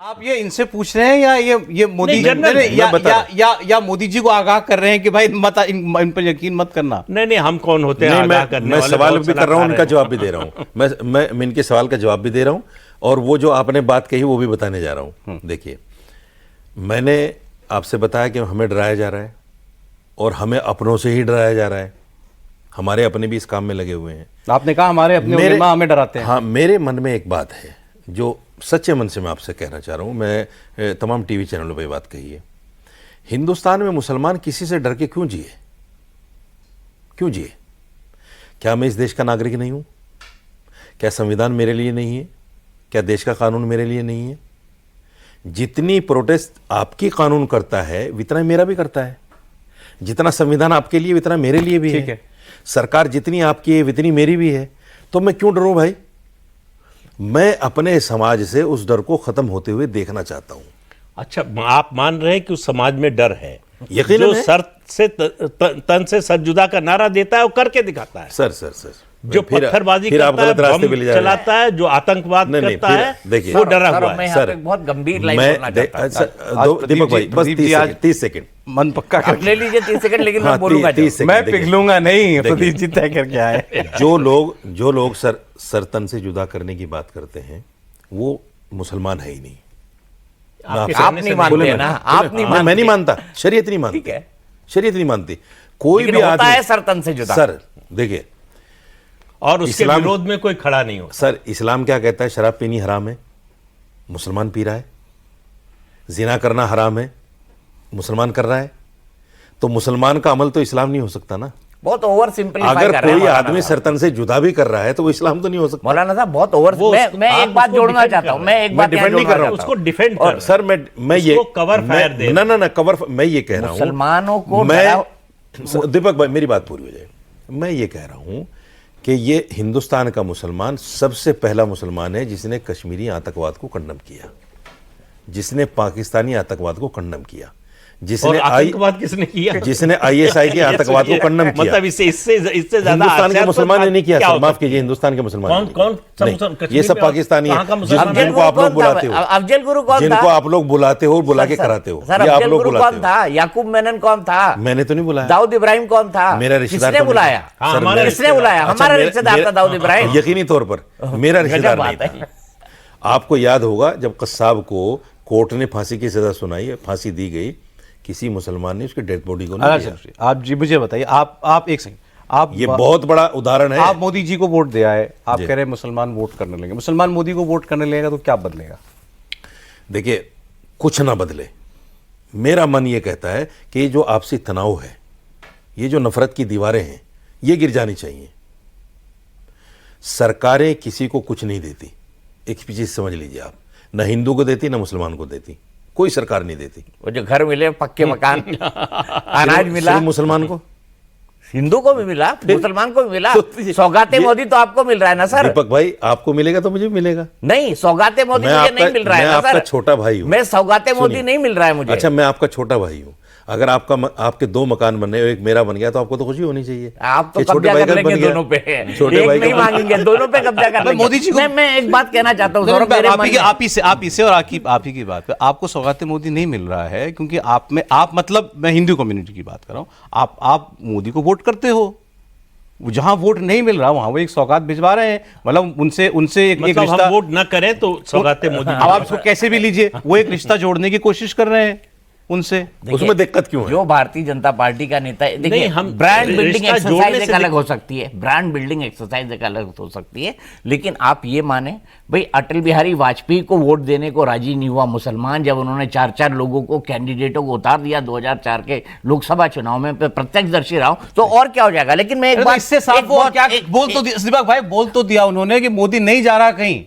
आप ये इनसे पूछ रहे हैं या ये मोदी या मोदी जी को आगाह कर रहे हैं कि भाई मत इन पर यकीन मत करना? नहीं, हम कौन होते हैं आगाह करने मैं वाले? सवाल भी कर रहा हूँ, उनका जवाब भी दे रहा हूँ। मैं इनके सवाल का जवाब भी दे रहा हूँ और वो जो आपने बात कही वो भी बताने जा रहा हूँ। देखिए, मैंने आपसे बताया कि हमें डराया जा रहा है और हमें अपनों से ही डराया जा रहा है। हमारे अपने भी इस काम में लगे हुए हैं। आपने कहा हमारे अपने हमें डराते हैं। हाँ, मेरे मन में एक बात है जो सच्चे मन से मैं आपसे कहना चाह रहा हूँ। मैं तमाम टीवी चैनलों पे बात कही है। हिंदुस्तान में मुसलमान किसी से डर के क्यों जिए? क्यों जिए? क्या मैं इस देश का नागरिक नहीं हूँ? क्या संविधान मेरे लिए नहीं है? क्या देश का कानून मेरे लिए नहीं है? जितनी प्रोटेस्ट आपकी कानून करता है उतना मेरा भी करता है। जितना संविधान आपके लिए उतना मेरे लिए भी है। सरकार जितनी आपकी है उतनी मेरी भी है। तो मैं क्यों डरूं भाई? मैं अपने समाज से उस डर को खत्म होते हुए देखना चाहता हूं। अच्छा, आप मान रहे हैं कि उस समाज में डर है? यकीनन जो है। सर से तन से सर जुदा का नारा देता है वो करके दिखाता है। सर जो पत्थरबाजी करता है, बम चलाता है, जो आतंकवाद करता है, देखिए वो डरा हुआ है। सर, बहुत गंभीर लाइन बोलना चाहता हूं। दीपक भाई बस 30 सेकंड मन पक्का आप ले लीजिए 30 सेकंड, लेकिन मैं बोलूंगा 30 सेकंड। मैं पिघलूंगा नहीं। प्रदीप जी तय करके आए। जो लोग सर तन से जुदा करने की बात करते हैं वो मुसलमान है ही नहीं। आप नहीं मानते ना? आप नहीं मानते? मैं नहीं मानता, शरीयत नहीं मानती। ठीक है, शरीयत नहीं मानती। कोई लेकिन भी होता आदमी है सर तन से जुदा। सर देखिए, और उसके विरोध में कोई खड़ा नहीं हो। सर, इस्लाम क्या कहता है? शराब पीनी हराम है, मुसलमान पी रहा है। जिना करना हराम है, मुसलमान कर रहा है। तो मुसलमान का अमल तो इस्लाम नहीं हो सकता ना। बहुत ओवर सिंपलीफाई कर अगर रहे हैं कोई आदमी सरतन से जुदा भी कर रहा है तो वो इस्लाम तो नहीं हो सकता। मौलाना साहब, बहुत ओवर। मैं एक बात जोड़ना चाहता हूं। मैं एक बात डिफेंड नहीं कर रहा हूं उसको डिफेंड कर। सर, मैं ये कवर फायर दे ना कवर। मैं ये कह रहा हूं, मुसलमानों को दीपक भाई मेरी बात पूरी हो जाए। मैं ये कह रहा हूं कि ये हिंदुस्तान का मुसलमान सबसे पहला मुसलमान है जिसने कश्मीरी आतंकवाद को कंडम किया, जिसने पाकिस्तानी आतंकवाद को कंडम किया, जिसने आतंकवाद किसने किया? जिसने आईएसआई के आतंकवाद को कंडम किया। मतलब इससे ज्यादा हिंदुस्तान के मुसलमान ने नहीं किया सर, माफ कीजिए, हिंदुस्तान के मुसलमान कौन ये सब पाकिस्तानी है जिनको आप लोग बुलाते हो। अफजल गुरु कौन था? जिनको आप लोग बुलाते हो, बुला के कराते हो। सर, अफजल गुरु कौन था? याकूब मेनन कौन था? मैंने तो नहीं बुलाया। दाऊद इब्राहिम कौन था? मेरा रिश्तेदार। किसने बुलाया? किसने बुलाया? हमारा रिश्तेदार था दाऊद इब्राहिम। यकीनी तौर पर मेरा रिश्तेदार नहीं था। आपको याद होगा जब कस्साब को कोर्ट ने फांसी की सजा सुनाई, फांसी दी गई, किसी मुसलमान ने उसकी डेड बॉडी को नहीं दिया। आप जी मुझे बताइए, आप एक सेकंड, आप ये बहुत बड़ा उदाहरण है। आप मोदी जी को वोट दे आए, आप कह रहे हैं मुसलमान वोट करने लगे। मुसलमान मोदी को वोट करने लगेगा तो क्या बदलेगा? देखिए, कुछ ना बदले। मेरा मन ये कहता है कि ये जो आपसी तनाव है, ये जो नफरत की दीवारें हैं, ये गिर जानी चाहिए। सरकारें किसी को कुछ नहीं देती, एक चीज समझ लीजिए आप, ना हिंदू को देती ना मुसलमान को देती, कोई सरकार नहीं देती। वो जो घर मिले, पक्के मकान, अनाज मिला, मुसलमान को, हिंदू को भी मिला, मुसलमान को भी मिला। सौगाते मोदी तो आपको मिल रहा है ना सर? दीपक भाई, आपको मिलेगा तो मुझे भी मिलेगा। नहीं, सौगाते मोदी मुझे नहीं मिल रहा है ना सर? आपका छोटा भाई हूं मैं, सौगाते मोदी नहीं मिल रहा है मुझे। अच्छा, मैं आपका छोटा भाई हूं। अगर आपके 2 मकान बने, एक मेरा बन गया तो आपको तो खुशी होनी चाहिए। आप तो कब्जा कर लेंगे दोनों पे, छोटे भाई नहीं मांगेंगे, दोनों पे कब्जा कर लेंगे। मोदी जी को मैं एक बात कहना चाहता हूं, आप इसे और आप ही की बात, आपको सौगाते मोदी नहीं मिल रहा है क्योंकि आप मतलब मैं हिंदू कम्युनिटी की बात कर रहा हूं, आप मोदी को वोट करते हो। जहां वोट नहीं मिल रहा वहां वो एक सौगात भिजवा रहे हैं, मतलब उनसे एक रिश्ता। हम वोट न करें तो सौगाते मोदी। अब आप इसको कैसे भी लीजिए, वो एक रिश्ता जोड़ने की कोशिश कर रहे हैं उनसे। उसमें दिक्कत क्यों है? जो भारतीय जनता पार्टी का नेता है, देखिए, ब्रांड बिल्डिंग एक्सरसाइज एक अलग हो सकती है, ब्रांड बिल्डिंग एक्सरसाइज एक अलग हो सकती है, लेकिन आप ये माने भाई, अटल बिहारी वाजपेयी को वोट देने को राजी नहीं हुआ मुसलमान जब उन्होंने 4 लोगों को, कैंडिडेटों को उतार दिया 2004 के लोकसभा चुनाव में। प्रत्यक्षदर्शी रहा हूं, तो और क्या हो जाएगा? लेकिन मैं एक बात, इससे साफ बोल तो दिया उन्होंने कि मोदी नहीं जा रहा कहीं।